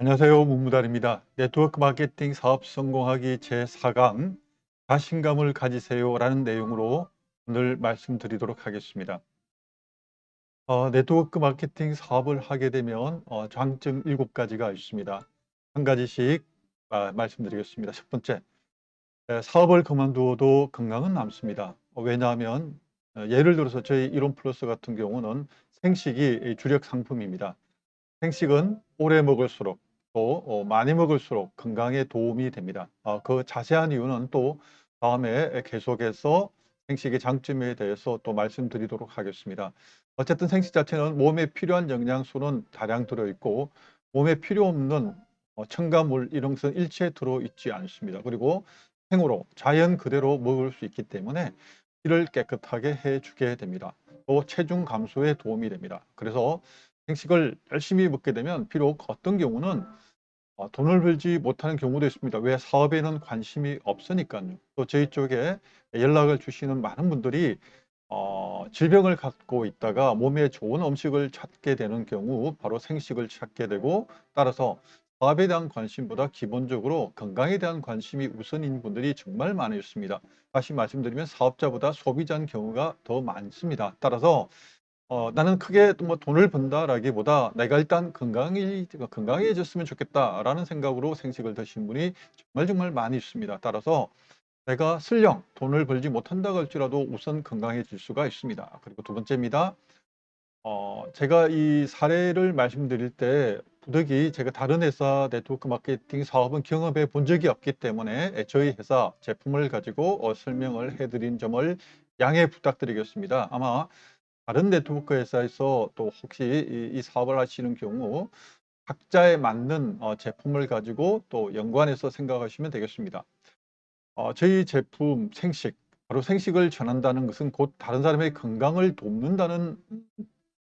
안녕하세요. 문무달입니다. 네트워크 마케팅 사업 성공하기 제4강 자신감을 가지세요라는 내용으로 오늘 말씀드리도록 하겠습니다. 네트워크 마케팅 사업을 하게 되면 장점 7가지가 있습니다. 한 가지씩 말씀드리겠습니다. 첫 번째, 사업을 그만두어도 건강은 남습니다. 왜냐하면 예를 들어서 저희 이론 플러스 같은 경우는 생식이 주력 상품입니다. 생식은 오래 먹을수록 또 많이 먹을수록 건강에 도움이 됩니다. 그 자세한 이유는 또 다음에 계속해서 생식의 장점에 대해서 또 말씀드리도록 하겠습니다. 어쨌든 생식 자체는 몸에 필요한 영양소는 다량 들어있고 몸에 필요 없는 첨가물 이런 것은 일체 들어있지 않습니다. 그리고 생으로 자연 그대로 먹을 수 있기 때문에 피를 깨끗하게 해주게 됩니다. 또 체중 감소에 도움이 됩니다. 그래서 생식을 열심히 먹게 되면 비록 어떤 경우는 돈을 벌지 못하는 경우도 있습니다. 왜? 사업에는 관심이 없으니까요. 또 저희 쪽에 연락을 주시는 많은 분들이 질병을 갖고 있다가 몸에 좋은 음식을 찾게 되는 경우 바로 생식을 찾게 되고, 따라서 사업에 대한 관심보다 기본적으로 건강에 대한 관심이 우선인 분들이 정말 많이 있습니다. 다시 말씀드리면 사업자보다 소비자인 경우가 더 많습니다. 따라서 나는 크게 뭐 돈을 번다라기보다 '내가 일단 건강해졌으면 좋겠다.'라는 생각으로 생식을 드신 분이 정말 정말 많이 있습니다. 따라서 내가 설령 돈을 벌지 못한다고 할지라도 우선 건강해질 수가 있습니다. 그리고 두 번째입니다. 제가 이 사례를 말씀드릴 때 부득이 제가 다른 회사 네트워크 마케팅 사업은 경험해 본 적이 없기 때문에 저희 회사 제품을 가지고 설명을 해 드린 점을 양해 부탁드리겠습니다. 아마 다른 네트워크 회사에서 또 혹시 이 사업을 하시는 경우 각자에 맞는 제품을 가지고 또 연관해서 생각하시면 되겠습니다. 저희 제품 생식, 바로 생식을 전한다는 것은 곧 다른 사람의 건강을 돕는다는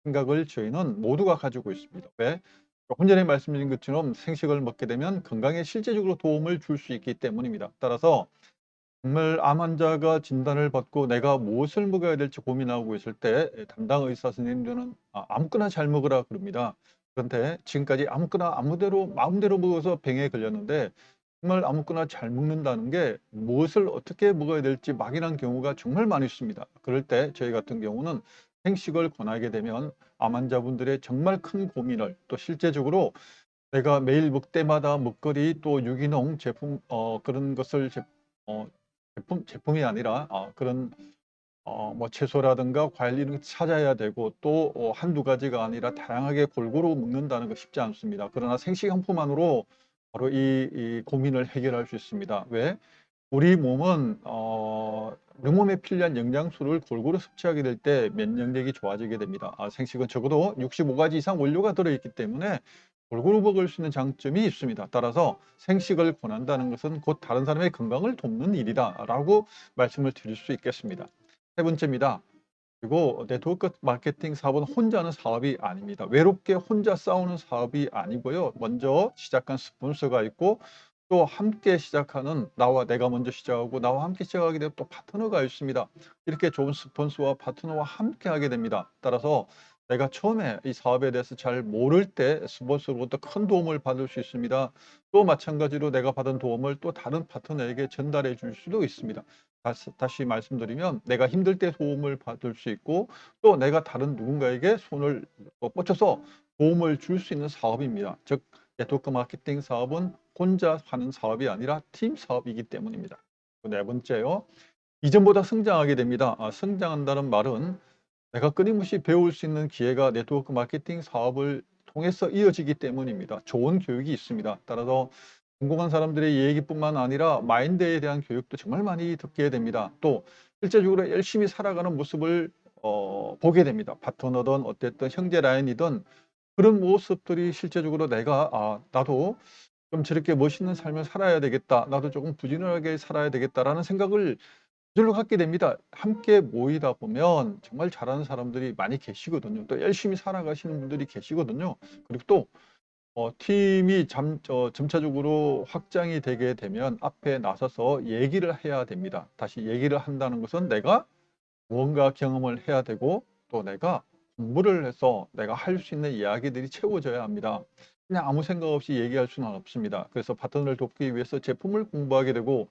생각을 저희는 모두가 가지고 있습니다. 왜? 조금 전에 말씀드린 것처럼 생식을 먹게 되면 건강에 실제적으로 도움을 줄 수 있기 때문입니다. 따라서 정말 암 환자가 진단을 받고 내가 무엇을 먹어야 될지 고민하고 있을 때 담당 의사 선생님들은 아무거나 잘 먹으라 그럽니다. 그런데 지금까지 아무거나 아무대로 마음대로 먹어서 병에 걸렸는데, 정말 아무거나 잘 먹는다는 게 무엇을 어떻게 먹어야 될지 막연한 경우가 정말 많이 있습니다. 그럴 때 저희 같은 경우는 생식을 권하게 되면 암 환자분들의 정말 큰 고민을, 또 실제적으로 내가 매일 먹때마다 먹거리 또 유기농 제품 그런 것을 어 제품이 아니라 그런 뭐 채소라든가 과일 이런 거 찾아야 되고, 또 한두 가지가 아니라 다양하게 골고루 먹는다는 거 쉽지 않습니다. 그러나 생식용품만으로 바로 이 고민을 해결할 수 있습니다. 왜? 우리 몸은 우리 몸에 필요한 영양소를 골고루 섭취하게 될 때 면역력이 좋아지게 됩니다. 생식은 적어도 65가지 이상 원료가 들어있기 때문에 골고루 먹을 수 있는 장점이 있습니다. 따라서 생식을 권한다는 것은 곧 다른 사람의 건강을 돕는 일이다라고 말씀을 드릴 수 있겠습니다. 세 번째입니다. 그리고 네트워크 마케팅 사업은 혼자 하는 사업이 아닙니다. 외롭게 혼자 싸우는 사업이 아니고요. 먼저 시작한 스폰서가 있고, 또 함께 시작하는, 나와 내가 먼저 시작하고 나와 함께 시작하게 되면 또 파트너가 있습니다. 이렇게 좋은 스폰서와 파트너와 함께 하게 됩니다. 따라서 내가 처음에 이 사업에 대해서 잘 모를 때 스폰서로부터 큰 도움을 받을 수 있습니다. 또 마찬가지로 내가 받은 도움을 또 다른 파트너에게 전달해 줄 수도 있습니다. 다시 말씀드리면 내가 힘들 때 도움을 받을 수 있고, 또 내가 다른 누군가에게 손을 뻗쳐서 도움을 줄 수 있는 사업입니다. 즉 네트워크 마케팅 사업은 혼자 하는 사업이 아니라 팀 사업이기 때문입니다. 네 번째요. 이전보다 성장하게 됩니다. 성장한다는 말은 내가 끊임없이 배울 수 있는 기회가 네트워크 마케팅 사업을 통해서 이어지기 때문입니다. 좋은 교육이 있습니다. 따라서 성공한 사람들의 얘기뿐만 아니라 마인드에 대한 교육도 정말 많이 듣게 됩니다. 또 실제적으로 열심히 살아가는 모습을 보게 됩니다. 파트너든 어쨌든 형제 라인이든 그런 모습들이 실제적으로 내가 '나도 좀 저렇게 멋있는 삶을 살아야 되겠다. 나도 조금 부지런하게 살아야 되겠다.'라는 생각을 저절로 갖게 됩니다. 함께 모이다 보면 정말 잘하는 사람들이 많이 계시거든요. 또 열심히 살아가시는 분들이 계시거든요. 그리고 또 팀이 점차적으로 확장이 되게 되면 앞에 나서서 얘기를 해야 됩니다. 다시 얘기를 한다는 것은 내가 무언가 경험을 해야 되고, 또 내가 공부를 해서 내가 할 수 있는 이야기들이 채워져야 합니다. 그냥 아무 생각 없이 얘기할 수는 없습니다. 그래서 파트너를 돕기 위해서 제품을 공부하게 되고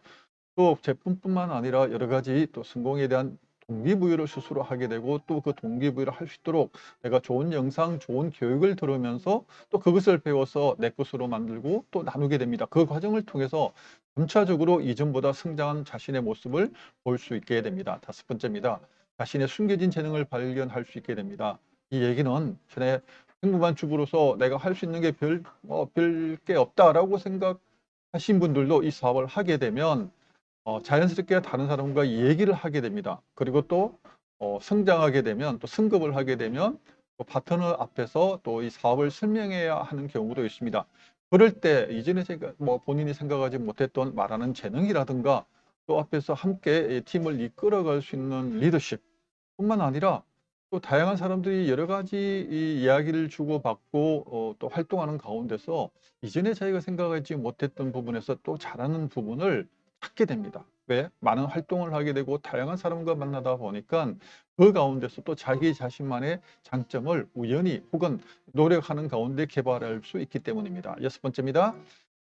또 제품뿐만 아니라 여러 가지 또 성공에 대한 동기부여를 스스로 하게 되고 또 그 동기부여를 할 수 있도록 내가 좋은 영상, 좋은 교육을 들으면서 또 그것을 배워서 내 것으로 만들고 또 나누게 됩니다. 그 과정을 통해서 점차적으로 이전보다 성장한 자신의 모습을 볼 수 있게 됩니다. 다섯 번째입니다. 자신의 숨겨진 재능을 발견할 수 있게 됩니다. 이 얘기는 전에 평범한 주부로서 내가 할 수 있는 게 별 게 없다라고 생각하신 분들도 이 사업을 하게 되면 자연스럽게 다른 사람과 얘기를 하게 됩니다. 그리고 또 성장하게 되면 또 승급을 하게 되면 또 파트너 앞에서 또 이 사업을 설명해야 하는 경우도 있습니다. 그럴 때 이전에 제가 본인이 생각하지 못했던 말하는 재능이라든가 또 앞에서 함께 이 팀을 이끌어갈 수 있는 리더십 뿐만 아니라 또 다양한 사람들이 여러 가지 이 이야기를 주고받고 또 활동하는 가운데서 이전에 자기가 생각하지 못했던 부분에서 또 잘하는 부분을 찾게 됩니다. 왜? 많은 활동을 하게 되고 다양한 사람과 만나다 보니까 그 가운데서 또 자기 자신만의 장점을 우연히 혹은 노력하는 가운데 개발할 수 있기 때문입니다. 여섯 번째입니다.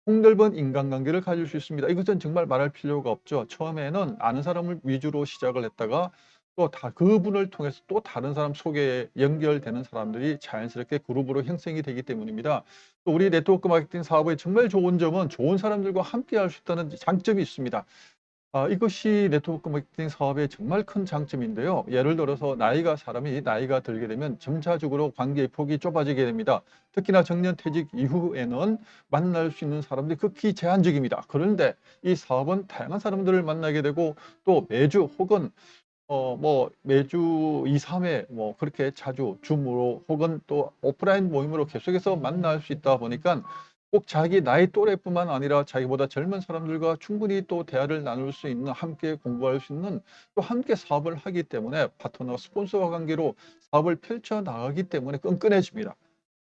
폭넓은 인간관계를 가질 수 있습니다. 이것은 정말 말할 필요가 없죠. 처음에는 아는 사람을 위주로 시작을 했다가 또 그분을 통해서 또 다른 사람 속에 연결되는 사람들이 자연스럽게 그룹으로 형성이 되기 때문입니다. 또 우리 네트워크 마케팅 사업의 정말 좋은 점은 좋은 사람들과 함께 할 수 있다는 장점이 있습니다. 이것이 네트워크 마케팅 사업의 정말 큰 장점인데요. 예를 들어서 사람이 나이가 들게 되면 점차적으로 관계의 폭이 좁아지게 됩니다. 특히나 정년퇴직 이후에는 만날 수 있는 사람들이 극히 제한적입니다. 그런데 이 사업은 다양한 사람들을 만나게 되고 또 매주 혹은 매주 2-3회 그렇게 자주 줌으로 혹은 또 오프라인 모임으로 계속해서 만날 수 있다 보니까 꼭 자기 나이 또래뿐만 아니라 자기보다 젊은 사람들과 충분히 또 대화를 나눌 수 있는 함께 공부할 수 있는 또 함께 사업을 하기 때문에 파트너 스폰서와 관계로 사업을 펼쳐 나가기 때문에 끈끈해집니다.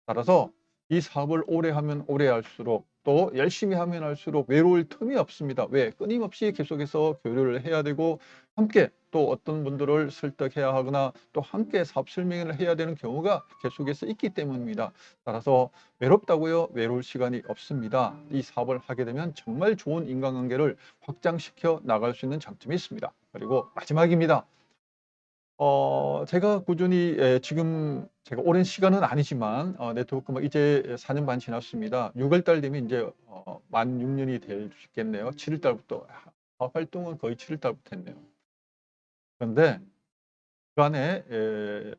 따라서 이 사업을 오래 하면 오래 할수록 또 열심히 하면 할수록 외로울 틈이 없습니다. 왜? 끊임없이 계속해서 교류를 해야 되고 함께 또 어떤 분들을 설득해야 하거나 또 함께 사업 설명을 해야 되는 경우가 계속해서 있기 때문입니다. 따라서 외롭다고요? 외로울 시간이 없습니다. 이 사업을 하게 되면 정말 좋은 인간관계를 확장시켜 나갈 수 있는 장점이 있습니다. 그리고 마지막입니다. 제가 꾸준히 지금 제가 오랜 시간은 아니지만 네트워크 이제 4년 반 지났습니다. 6월 달 되면 이제 만 6 년이 될 수 있겠네요. 7월 달부터 활동은 거의 7월 달부터 했네요. 그런데 그안에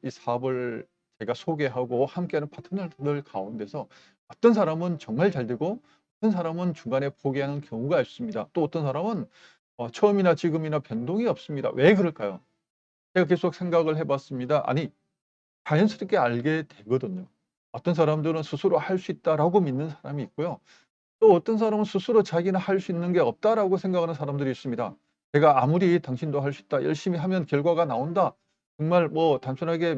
이 사업을 제가 소개하고 함께하는 파트너들 가운데서 어떤 사람은 정말 잘 되고 어떤 사람은 중간에 포기하는 경우가 있습니다. 또 어떤 사람은 처음이나 지금이나 변동이 없습니다. 왜 그럴까요? 제가 계속 생각을 해 봤습니다. 아니 자연스럽게 알게 되거든요. 어떤 사람들은 스스로 할 수 있다라고 믿는 사람이 있고요. 또 어떤 사람은 스스로 자기는 할 수 있는 게 없다라고 생각하는 사람들이 있습니다. 제가 아무리 당신도 할 수 있다. 열심히 하면 결과가 나온다. 정말 단순하게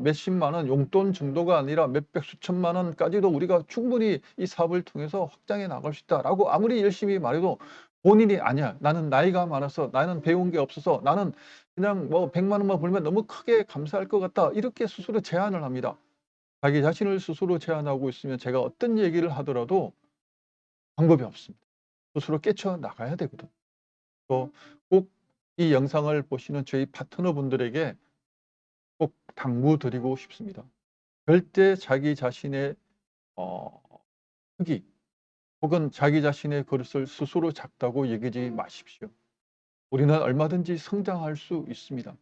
몇십만 원 용돈 정도가 아니라 몇백 수천만 원까지도 우리가 충분히 이 사업을 통해서 확장해 나갈 수 있다라고 아무리 열심히 말해도 본인이 "아니야. 나는 나이가 많아서 나는 배운 게 없어서 나는 그냥 100만 원만 벌면 너무 크게 감사할 것 같다." 이렇게 스스로 제안을 합니다. 자기 자신을 스스로 제한하고 있으면 제가 어떤 얘기를 하더라도 방법이 없습니다. 스스로 깨쳐 나가야 되거든요. 또 꼭 이 영상을 보시는 저희 파트너분들에게 꼭 당부드리고 싶습니다. 절대 자기 자신의 어 크기 혹은 자기 자신의 그릇을 스스로 작다고 여기지 마십시오. 우리는 얼마든지 성장할 수 있습니다.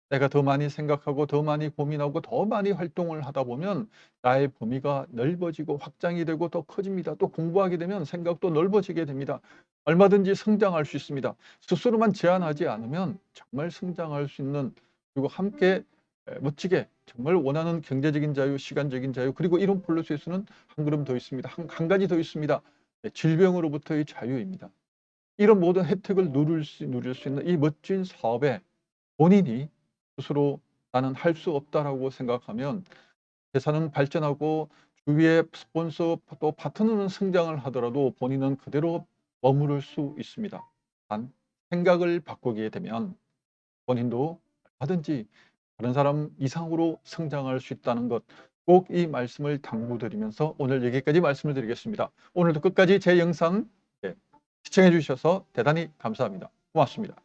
내가 더 많이 생각하고 더 많이 고민하고 더 많이 활동을 하다 보면 나의 범위가 넓어지고 확장이 되고 더 커집니다. 또 공부하게 되면 생각도 넓어지게 됩니다. 얼마든지 성장할 수 있습니다. 스스로만 제한하지 않으면 정말 성장할 수 있는 그리고 함께 멋지게 정말 원하는 경제적인 자유, 시간적인 자유 그리고 이런 플러스에서는 한 걸음 더 있습니다. 한 가지 더 있습니다. 질병으로부터의 자유입니다. 이런 모든 혜택을 누릴 수 있는 이 멋진 사업에 본인이 스스로 '나는 할 수 없다.'라고 생각하면 회사는 발전하고 주위의 스폰서 또 파트너는 성장을 하더라도 본인은 그대로 머무를 수 있습니다. 단 생각을 바꾸게 되면 본인도 얼마든지 다른 사람 이상으로 성장할 수 있다는 것, 꼭 이 말씀을 당부드리면서 오늘 여기까지 말씀을 드리겠습니다. 오늘도 끝까지 제 영상 시청해 주셔서 대단히 감사합니다. 고맙습니다.